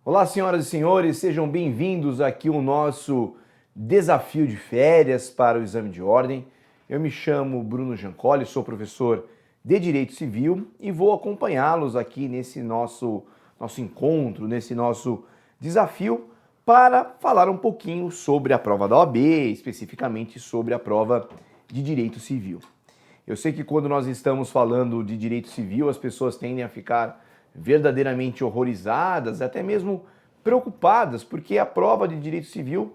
Olá, senhoras e senhores, sejam bem-vindos aqui ao nosso desafio de férias para o exame de ordem. Eu me chamo Bruno Giancoli, sou professor de Direito Civil e vou acompanhá-los aqui nesse nosso encontro, nesse nosso desafio para falar um pouquinho sobre a prova da OAB, especificamente sobre a prova de Direito Civil. Eu sei que quando nós estamos falando de Direito Civil, as pessoas tendem a ficar verdadeiramente horrorizadas, até mesmo preocupadas, porque a prova de Direito Civil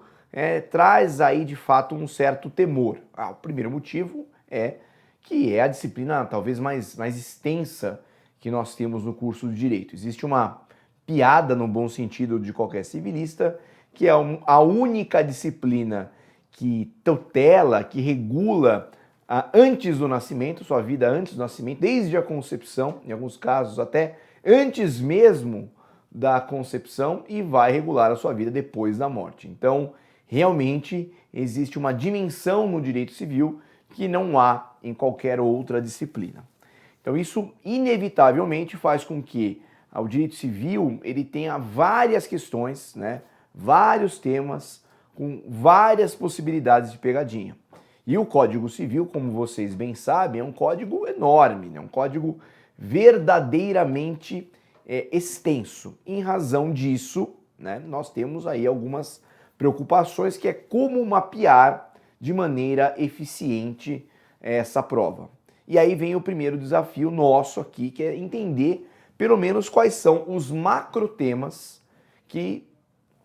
traz aí de fato um certo temor. O primeiro motivo é que é a disciplina talvez mais extensa que nós temos no curso de Direito. Existe uma piada, no bom sentido de qualquer civilista, que é a única disciplina que tutela, que regula antes do nascimento, sua vida antes do nascimento, desde a concepção, em alguns casos até antes mesmo da concepção, e vai regular a sua vida depois da morte. Então, realmente existe uma dimensão no direito civil que não há em qualquer outra disciplina. Então, isso inevitavelmente faz com que o direito civil ele tenha várias questões, vários temas com várias possibilidades de pegadinha. E o Código Civil, como vocês bem sabem, é um código enorme, um código verdadeiramente extenso. Em razão disso, nós temos aí algumas preocupações, que é como mapear de maneira eficiente essa prova. E aí vem o primeiro desafio nosso aqui, que é entender pelo menos quais são os macrotemas que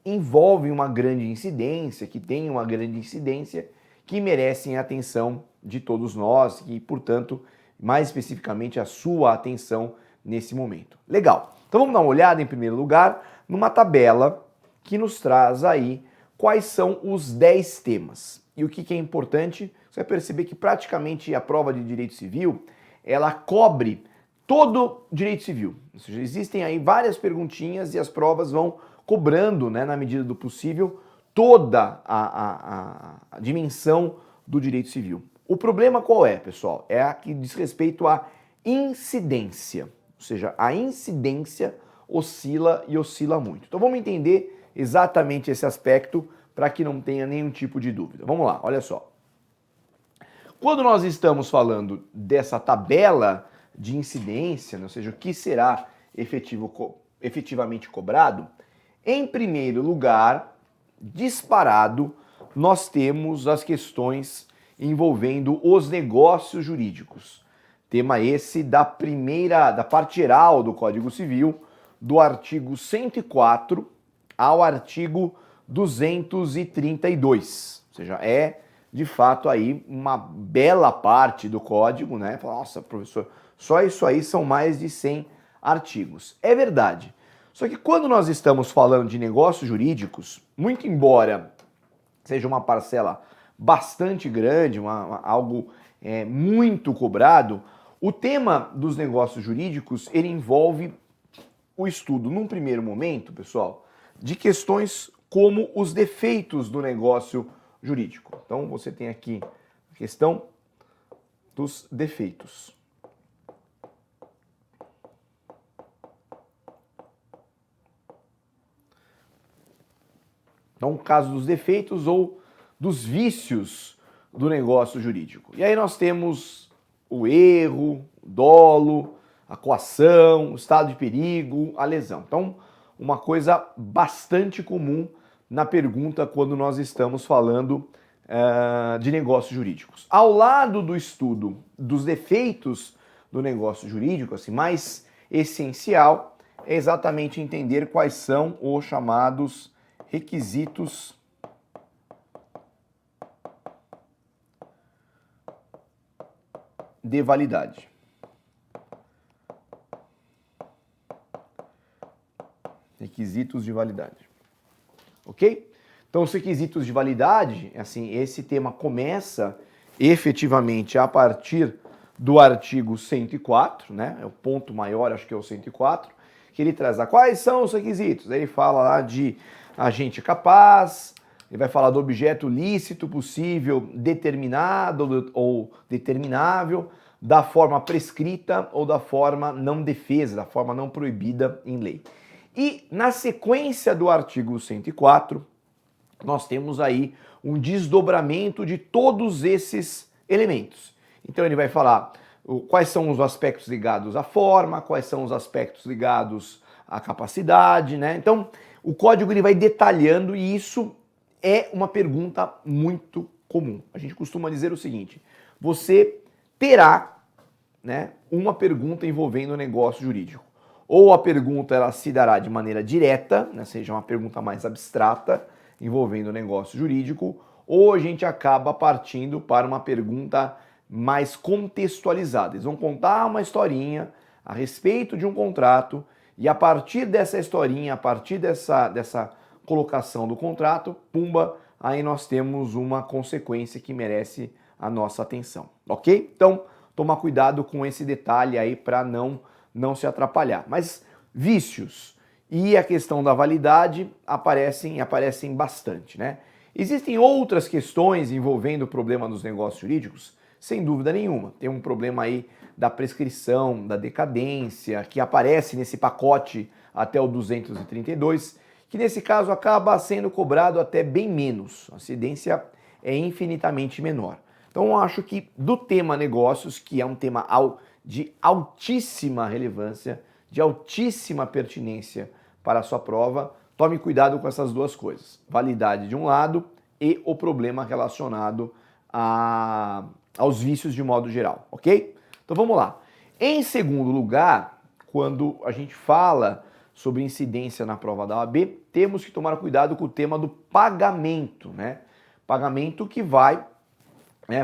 envolvem uma grande incidência, que têm uma grande incidência, que merecem a atenção de todos nós e, portanto, mais especificamente a sua atenção nesse momento. Legal. Então vamos dar uma olhada, em primeiro lugar, numa tabela que nos traz aí quais são os 10 temas. E o que é importante, você vai perceber que praticamente a prova de Direito Civil, ela cobre todo direito civil. Ou seja, existem aí várias perguntinhas e as provas vão cobrando, na medida do possível, toda a dimensão do direito civil. O problema qual é, pessoal? É a que diz respeito à incidência. Ou seja, a incidência oscila e oscila muito. Então vamos entender exatamente esse aspecto para que não tenha nenhum tipo de dúvida. Vamos lá, olha só. Quando nós estamos falando dessa tabela de incidência, ou seja, o que será efetivamente cobrado, em primeiro lugar, disparado, nós temos as questões envolvendo os negócios jurídicos. Tema esse da parte geral do Código Civil, do artigo 104 ao artigo 232. Ou seja, é de fato aí uma bela parte do código, Nossa, professor, só isso aí são mais de 100 artigos. É verdade. Só que quando nós estamos falando de negócios jurídicos, muito embora seja uma parcela bastante grande, algo muito cobrado, o tema dos negócios jurídicos, ele envolve o estudo, num primeiro momento, pessoal, de questões como os defeitos do negócio jurídico. Então, você tem aqui a questão dos defeitos. Então, o caso dos defeitos ou dos vícios do negócio jurídico. E aí nós temos o erro, o dolo, a coação, o estado de perigo, a lesão. Então, uma coisa bastante comum na pergunta quando nós estamos falando de negócios jurídicos. Ao lado do estudo dos defeitos do negócio jurídico, assim, mais essencial é exatamente entender quais são os chamados requisitos de validade. Requisitos de validade. Ok? Então, os requisitos de validade, assim, esse tema começa efetivamente a partir do artigo 104, É o ponto maior, acho que é o 104, que ele traz quais são os requisitos. Aí ele fala lá de agente capaz, ele vai falar do objeto lícito, possível, determinado ou determinável, da forma prescrita ou da forma não defesa, da forma não proibida em lei. E na sequência do artigo 104, nós temos aí um desdobramento de todos esses elementos. Então ele vai falar quais são os aspectos ligados à forma, quais são os aspectos ligados à capacidade, né? Então o código ele vai detalhando e isso é uma pergunta muito comum. A gente costuma dizer o seguinte: você terá, né, uma pergunta envolvendo o negócio jurídico. Ou a pergunta ela se dará de maneira direta, né, seja uma pergunta mais abstrata, envolvendo o negócio jurídico, ou a gente acaba partindo para uma pergunta mais contextualizada. Eles vão contar uma historinha a respeito de um contrato e a partir dessa historinha, a partir dessa colocação do contrato, pumba, aí nós temos uma consequência que merece a nossa atenção, ok? Então, tomar cuidado com esse detalhe aí para não se atrapalhar. Mas vícios e a questão da validade aparecem bastante, né? Existem outras questões envolvendo o problema dos negócios jurídicos? Sem dúvida nenhuma. Tem um problema aí da prescrição, da decadência, que aparece nesse pacote até o 232, que nesse caso acaba sendo cobrado até bem menos. A incidência é infinitamente menor. Então eu acho que do tema negócios, que é um tema de altíssima relevância, de altíssima pertinência para a sua prova, tome cuidado com essas duas coisas. Validade de um lado e o problema relacionado aos vícios de modo geral, ok? Então vamos lá. Em segundo lugar, quando a gente fala sobre incidência na prova da OAB, temos que tomar cuidado com o tema do pagamento, né? Pagamento que vai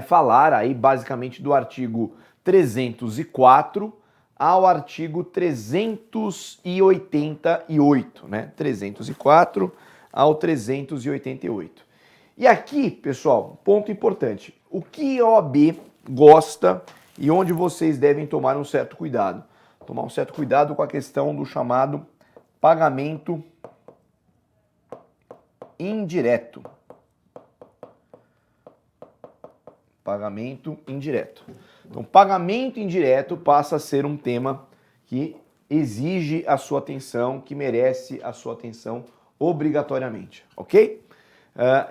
falar aí basicamente do artigo 304 ao artigo 388, né? 304 ao 388. E aqui, pessoal, ponto importante. O que a OAB gosta e onde vocês devem tomar um certo cuidado? Tomar um certo cuidado com a questão do chamado pagamento indireto. Pagamento indireto. Então, pagamento indireto passa a ser um tema que exige a sua atenção, que merece a sua atenção obrigatoriamente, ok?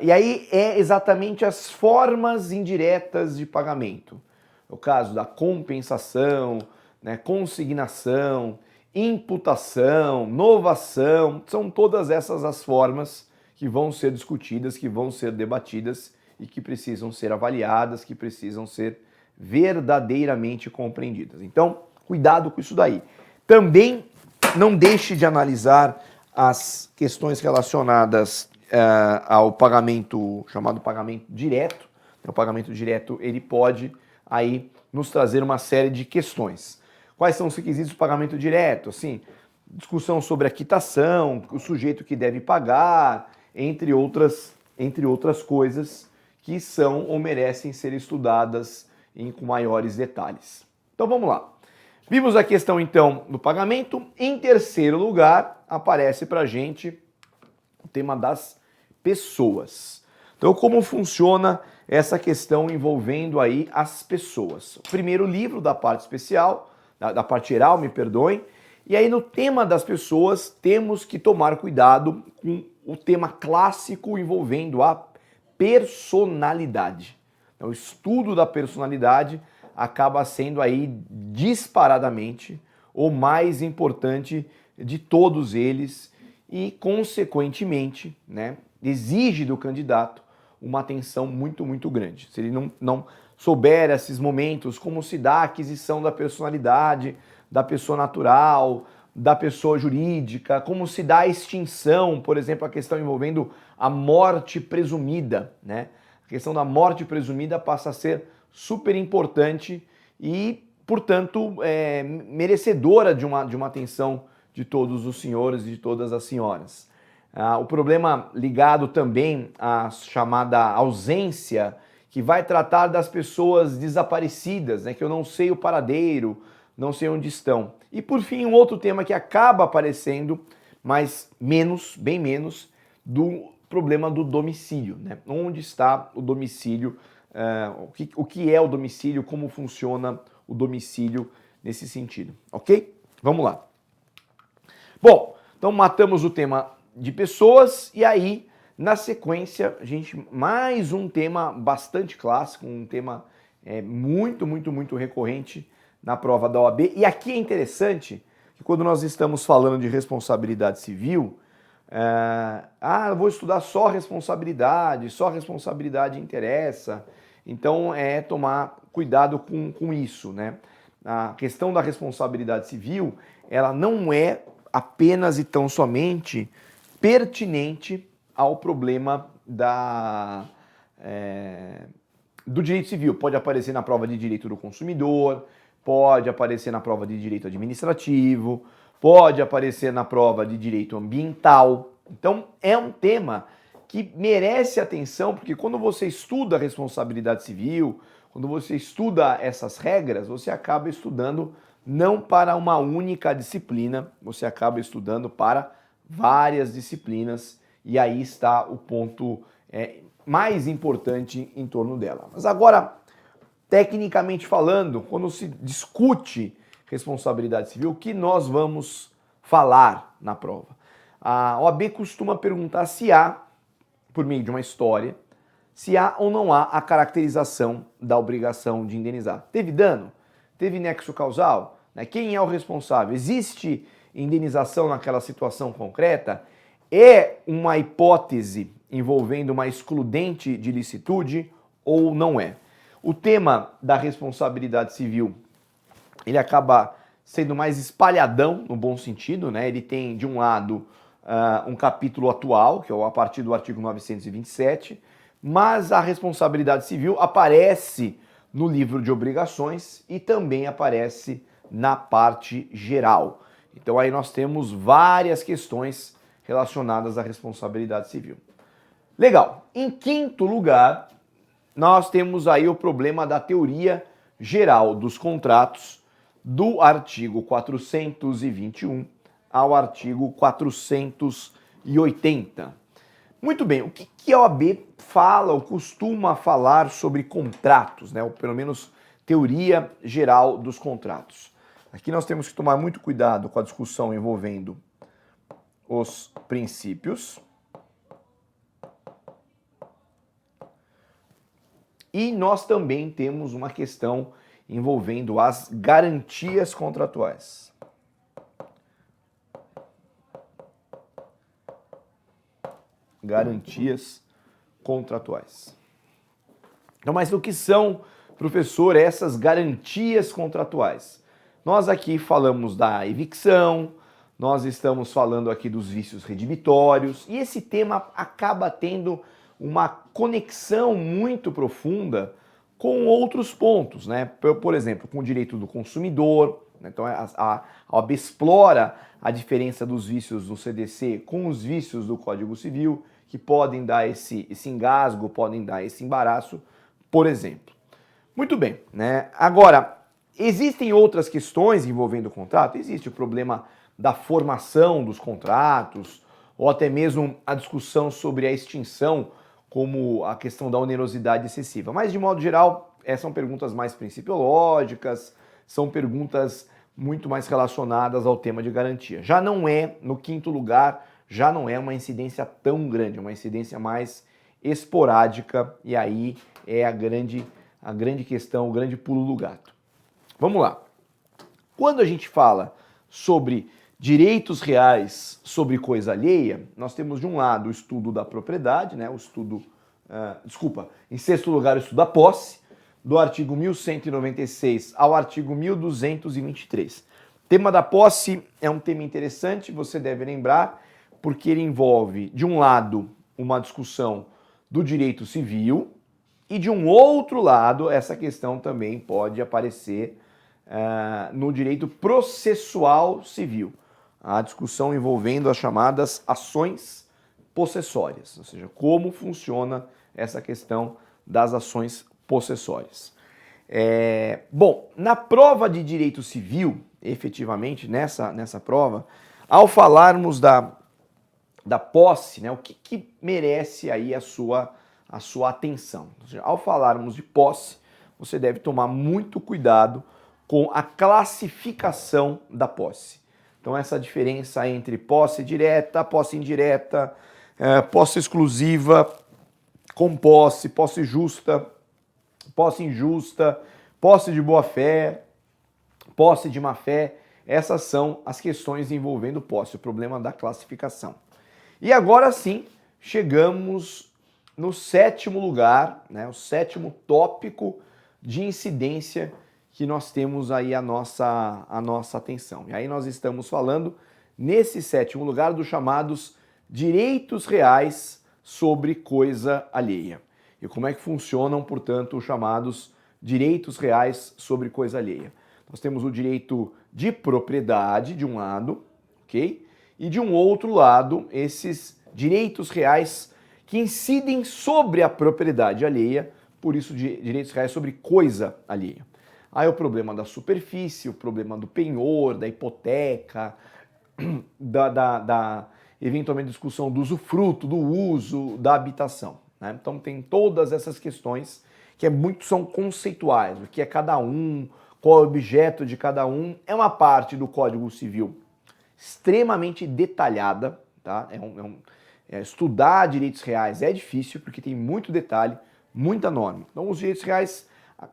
E aí é exatamente as formas indiretas de pagamento. O caso da compensação, né, consignação, imputação, novação, são todas essas as formas que vão ser discutidas, que vão ser debatidas e que precisam ser avaliadas, que precisam ser verdadeiramente compreendidas. Então, cuidado com isso daí. Também não deixe de analisar as questões relacionadas ao pagamento, chamado pagamento direto. O pagamento direto, ele pode aí nos trazer uma série de questões. Quais são os requisitos do pagamento direto? Assim, discussão sobre a quitação, o sujeito que deve pagar, entre outras coisas que são ou merecem ser estudadas com maiores detalhes. Então vamos lá. Vimos a questão então do pagamento. Em terceiro lugar, aparece para a gente o tema das pessoas. Então como funciona essa questão envolvendo aí as pessoas? O primeiro livro da parte especial, da parte geral, me perdoem. E aí no tema das pessoas temos que tomar cuidado com o tema clássico envolvendo a personalidade. Então, o estudo da personalidade acaba sendo aí disparadamente o mais importante de todos eles e, consequentemente, né, exige do candidato uma atenção muito, muito grande. Se ele não souber esses momentos, como se dá a aquisição da personalidade, da pessoa natural, da pessoa jurídica, como se dá a extinção, por exemplo, a questão envolvendo a morte presumida, né? A questão da morte presumida passa a ser super importante e, portanto, merecedora de uma atenção de todos os senhores e de todas as senhoras. O problema ligado também à chamada ausência, que vai tratar das pessoas desaparecidas, né? Que eu não sei o paradeiro, não sei onde estão. E por fim, um outro tema que acaba aparecendo, mas bem menos, do problema do domicílio, né? Onde está o domicílio, o que é o domicílio, como funciona o domicílio nesse sentido, ok? Vamos lá. Bom, Então matamos o tema de pessoas e aí, na sequência, a gente mais um tema bastante clássico, um tema muito recorrente na prova da OAB. E aqui é interessante que quando nós estamos falando de responsabilidade civil, eu vou estudar só responsabilidade interessa. Então tomar cuidado com isso, né? A questão da responsabilidade civil, ela não é apenas e tão somente pertinente ao problema do direito civil. Pode aparecer na prova de direito do consumidor, pode aparecer na prova de direito administrativo, pode aparecer na prova de direito ambiental. Então, é um tema que merece atenção, porque quando você estuda a responsabilidade civil, quando você estuda essas regras, você acaba estudando não para uma única disciplina, você acaba estudando para várias disciplinas, e aí está o ponto mais importante em torno dela. Mas agora, tecnicamente falando, quando se discute responsabilidade civil, o que nós vamos falar na prova? A OAB costuma perguntar se há, por meio de uma história, se há ou não há a caracterização da obrigação de indenizar. Teve dano? Teve nexo causal? Quem é o responsável? Existe indenização naquela situação concreta? É uma hipótese envolvendo uma excludente de licitude ou não é? O tema da responsabilidade civil, ele acaba sendo mais espalhadão, no bom sentido, né? Ele tem, de um lado, um capítulo atual, que é a partir do artigo 927, mas a responsabilidade civil aparece no livro de obrigações e também aparece na parte geral. Então aí nós temos várias questões relacionadas à responsabilidade civil. Legal. Em quinto lugar, nós temos aí o problema da teoria geral dos contratos, do artigo 421 ao artigo 480. Muito bem, o que a OAB fala ou costuma falar sobre contratos, né? Ou pelo menos teoria geral dos contratos. Aqui nós temos que tomar muito cuidado com a discussão envolvendo os princípios e nós também temos uma questão envolvendo as garantias contratuais. Garantias contratuais. Então, mas o que são, professor, essas garantias contratuais? Nós aqui falamos da evicção, nós estamos falando aqui dos vícios redibitórios, e esse tema acaba tendo uma conexão muito profunda com outros pontos, né? Por exemplo, com o direito do consumidor. Então a OAB explora a diferença dos vícios do CDC com os vícios do Código Civil, que podem dar esse engasgo, podem dar esse embaraço, por exemplo. Muito bem, né? Agora, existem outras questões envolvendo o contrato? Existe o problema da formação dos contratos, ou até mesmo a discussão sobre a extinção, como a questão da onerosidade excessiva. Mas, de modo geral, são perguntas mais principiológicas, são perguntas muito mais relacionadas ao tema de garantia. Já não é, no quinto lugar, já não é uma incidência tão grande, é uma incidência mais esporádica, e aí é a grande questão, o grande pulo do gato. Vamos lá. Quando a gente fala sobre direitos reais sobre coisa alheia, nós temos de um lado o estudo da propriedade, né, em sexto lugar o estudo da posse, do artigo 1196 ao artigo 1223. O tema da posse é um tema interessante, você deve lembrar, porque ele envolve, de um lado, uma discussão do direito civil, e de um outro lado, essa questão também pode aparecer no direito processual civil, a discussão envolvendo as chamadas ações possessórias, ou seja, como funciona essa questão das ações possessórias. Bom, na prova de direito civil, efetivamente, nessa prova, ao falarmos da posse, né, o que merece aí a sua atenção? Ou seja, ao falarmos de posse, você deve tomar muito cuidado com a classificação da posse. Então essa diferença entre posse direta, posse indireta, posse exclusiva, com posse justa, posse injusta, posse de boa-fé, posse de má-fé, essas são as questões envolvendo posse, o problema da classificação. E agora sim, chegamos no sétimo lugar, né, o sétimo tópico de incidência que nós temos aí a nossa atenção. E aí nós estamos falando, nesse sétimo lugar, dos chamados direitos reais sobre coisa alheia. E como é que funcionam, portanto, os chamados direitos reais sobre coisa alheia? Nós temos o direito de propriedade, de um lado, ok? E de um outro lado, esses direitos reais que incidem sobre a propriedade alheia, por isso direitos reais sobre coisa alheia. Aí o problema da superfície, o problema do penhor, da hipoteca, da eventualmente discussão do usufruto, do uso, da habitação, né? Então tem todas essas questões que são conceituais, o que é cada um, qual é o objeto de cada um, é uma parte do Código Civil extremamente detalhada, tá? Estudar direitos reais é difícil porque tem muito detalhe, muita norma. Então os direitos reais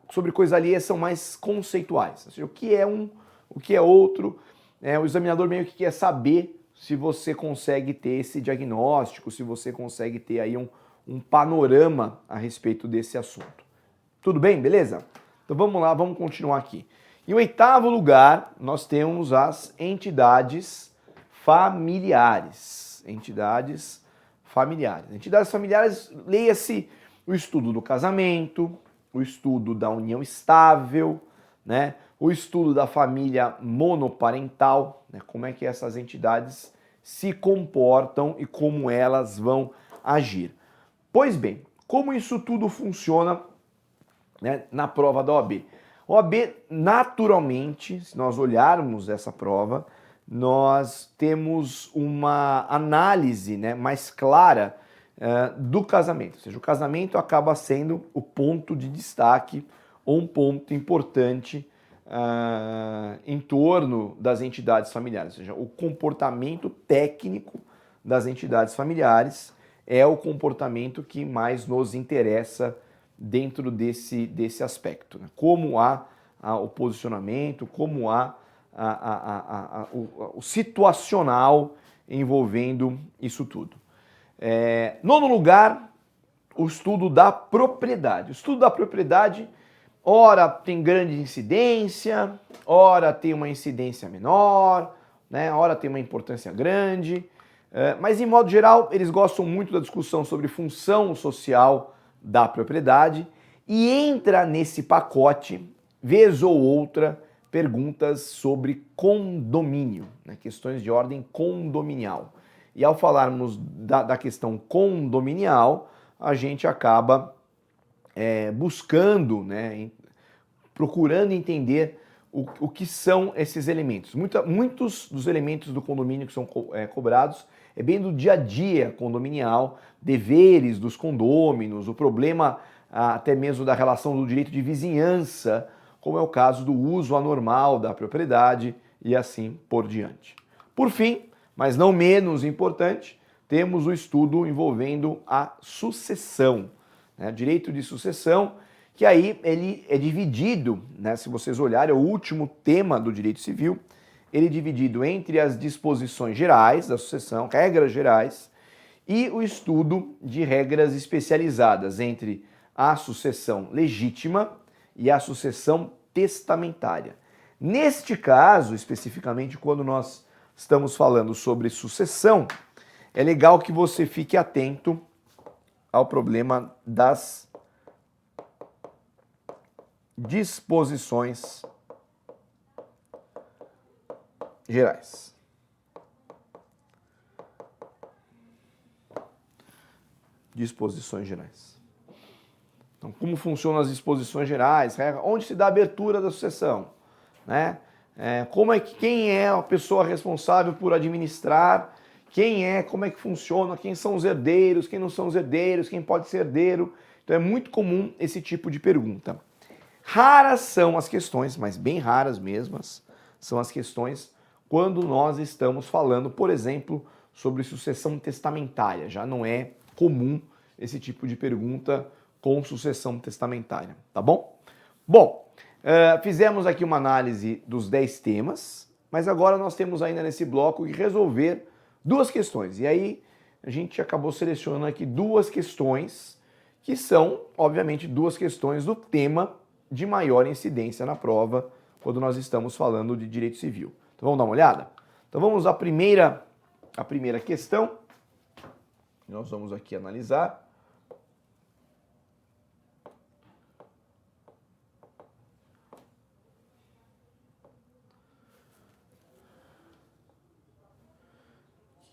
sobre coisa alheia são mais conceituais, ou seja, o que é um, o que é outro, o examinador meio que quer saber se você consegue ter esse diagnóstico, se você consegue ter aí um panorama a respeito desse assunto. Tudo bem? Beleza? Então vamos lá, vamos continuar aqui. Em oitavo lugar, nós temos as entidades familiares. Entidades familiares. Entidades familiares, leia-se o estudo do casamento, o estudo da união estável, né? O estudo da família monoparental, né? Como é que essas entidades se comportam e como elas vão agir. Pois bem, como isso tudo funciona, né, na prova da OAB? A OAB, naturalmente, se nós olharmos essa prova, nós temos uma análise, né, mais clara do casamento. Ou seja, o casamento acaba sendo o ponto de destaque ou um ponto importante em torno das entidades familiares. Ou seja, o comportamento técnico das entidades familiares é o comportamento que mais nos interessa dentro desse aspecto, né? Como há o posicionamento, como há o situacional envolvendo isso tudo. Nono lugar, o estudo da propriedade. O estudo da propriedade, ora tem grande incidência, ora tem uma incidência menor, né? Ora tem uma importância grande, mas em modo geral eles gostam muito da discussão sobre função social da propriedade e entra nesse pacote, vez ou outra, perguntas sobre condomínio, né? Questões de ordem condominial. E ao falarmos da questão condominial, a gente acaba buscando, né, procurando entender o que são esses elementos. Muitos dos elementos do condomínio que são cobrados é bem do dia a dia condominial, deveres dos condôminos, o problema até mesmo da relação do direito de vizinhança, como é o caso do uso anormal da propriedade e assim por diante. Por fim, mas não menos importante, temos o estudo envolvendo a sucessão, né? Direito de sucessão, que aí ele é dividido, né? Se vocês olharem, é o último tema do direito civil, ele é dividido entre as disposições gerais da sucessão, regras gerais, e o estudo de regras especializadas entre a sucessão legítima e a sucessão testamentária. Neste caso, especificamente, quando nós estamos falando sobre sucessão, é legal que você fique atento ao problema das disposições gerais. Disposições gerais. Então, como funcionam as disposições gerais? Onde se dá a abertura da sucessão, né? Quem é a pessoa responsável por administrar? Como é que funciona? Quem são os herdeiros? Quem não são os herdeiros? Quem pode ser herdeiro? Então é muito comum esse tipo de pergunta. Raras são as questões, mas bem raras mesmo, são as questões quando nós estamos falando, por exemplo, sobre sucessão testamentária. Já não é comum esse tipo de pergunta com sucessão testamentária, tá bom? Bom, fizemos aqui uma análise dos 10 temas, mas agora nós temos ainda nesse bloco que resolver duas questões. E aí a gente acabou selecionando aqui duas questões que são, obviamente, duas questões do tema de maior incidência na prova quando nós estamos falando de direito civil. Então vamos dar uma olhada? Então vamos à primeira questão. Nós vamos aqui analisar.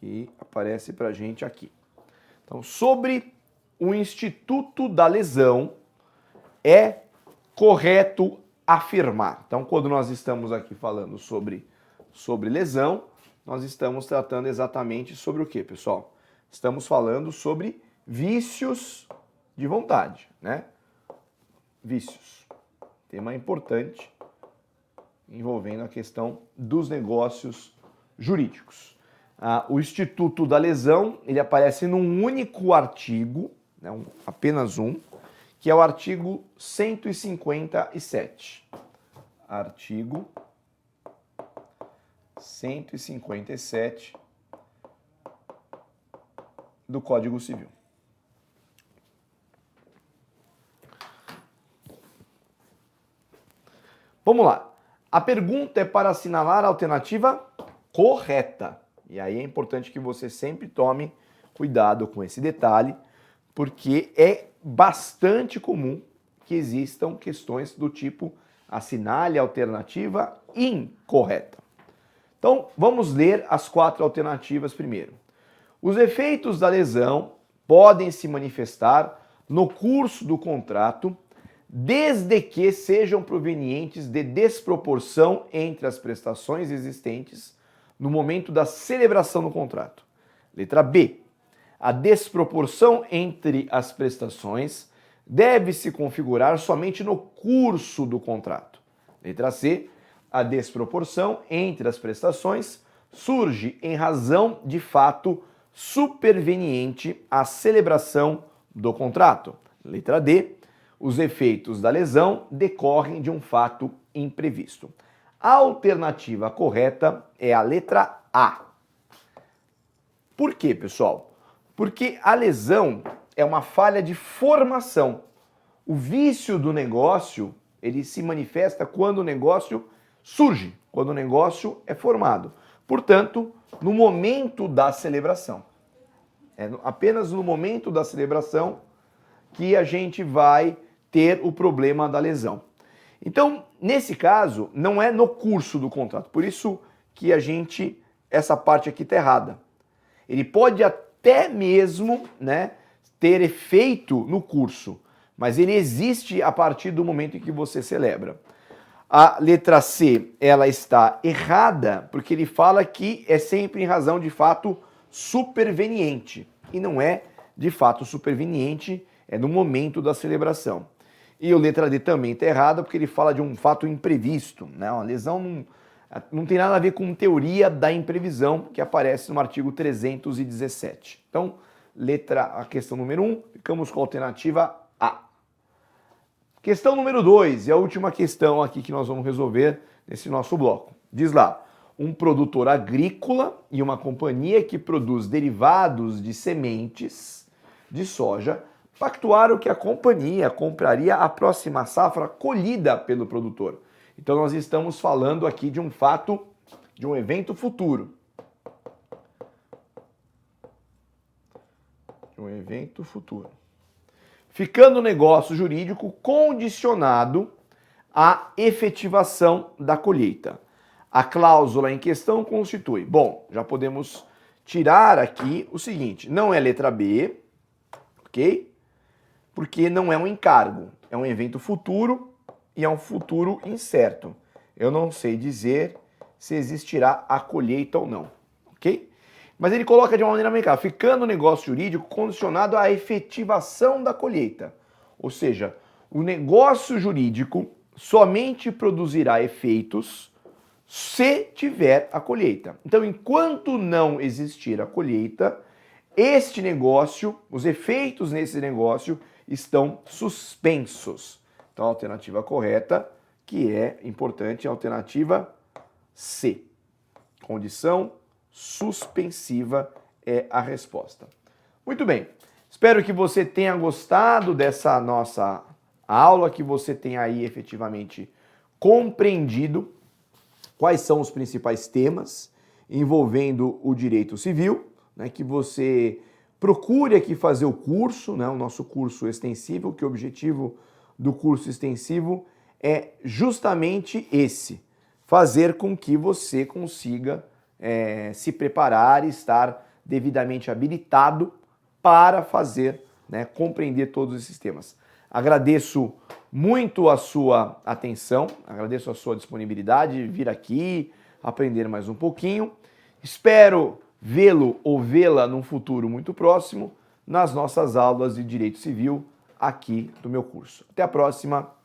Que aparece para a gente aqui. Então, sobre o instituto da lesão, é correto afirmar. Então, quando nós estamos aqui falando sobre lesão, nós estamos tratando exatamente sobre o que, pessoal? Estamos falando sobre vícios de vontade, né? Vícios. Tema importante envolvendo a questão dos negócios jurídicos. O Instituto da Lesão, ele aparece num único artigo, né, apenas um, que é o artigo 157. Artigo 157 do Código Civil. Vamos lá. A pergunta é para assinalar a alternativa correta. E aí é importante que você sempre tome cuidado com esse detalhe, porque é bastante comum que existam questões do tipo assinale a alternativa incorreta. Então, vamos ler as 4 alternativas primeiro. Os efeitos da lesão podem se manifestar no curso do contrato, desde que sejam provenientes de desproporção entre as prestações existentes no momento da celebração do contrato. Letra B. A desproporção entre as prestações deve se configurar somente no curso do contrato. Letra C. A desproporção entre as prestações surge em razão de fato superveniente à celebração do contrato. Letra D. Os efeitos da lesão decorrem de um fato imprevisto. A alternativa correta é a letra A. Por quê, pessoal? Porque a lesão é uma falha de formação. O vício do negócio, ele se manifesta quando o negócio surge, quando o negócio é formado. Portanto, no momento da celebração. É apenas no momento da celebração que a gente vai ter o problema da lesão. Então, nesse caso, não é no curso do contrato. Por isso que essa parte aqui está errada. Ele pode até mesmo, né, ter efeito no curso, mas ele existe a partir do momento em que você celebra. A letra C, ela está errada, porque ele fala que é sempre em razão de fato superveniente. E não é de fato superveniente, é no momento da celebração. E a letra D também está errada, porque ele fala de um fato imprevisto, né? Uma lesão não tem nada a ver com teoria da imprevisão, que aparece no artigo 317. Então, a questão número 1, ficamos com a alternativa A. Questão número 2, e a última questão aqui que nós vamos resolver nesse nosso bloco. Diz lá, um produtor agrícola e uma companhia que produz derivados de sementes de soja pactuaram que a companhia compraria a próxima safra colhida pelo produtor. Então nós estamos falando aqui de um fato, de um evento futuro. De um evento futuro. Ficando o negócio jurídico condicionado à efetivação da colheita. A cláusula em questão constitui. Bom, já podemos tirar aqui o seguinte, não é letra B, ok? Porque não é um encargo, é um evento futuro e é um futuro incerto. Eu não sei dizer se existirá a colheita ou não, ok? Mas ele coloca de uma maneira bem clara, ficando o negócio jurídico condicionado à efetivação da colheita. Ou seja, o negócio jurídico somente produzirá efeitos se tiver a colheita. Então, enquanto não existir a colheita, este negócio, os efeitos nesse negócio estão suspensos. Então, a alternativa correta, que é importante, é a alternativa C. Condição suspensiva é a resposta. Muito bem. Espero que você tenha gostado dessa nossa aula, que você tenha aí efetivamente compreendido quais são os principais temas envolvendo o direito civil, né, que você procure aqui fazer o curso, né, o nosso curso extensivo, que o objetivo do curso extensivo é justamente esse, fazer com que você consiga se preparar e estar devidamente habilitado para fazer, né, compreender todos esses temas. Agradeço muito a sua atenção, agradeço a sua disponibilidade de vir aqui, aprender mais um pouquinho. Espero vê-lo ou vê-la num futuro muito próximo nas nossas aulas de Direito Civil aqui do meu curso. Até a próxima!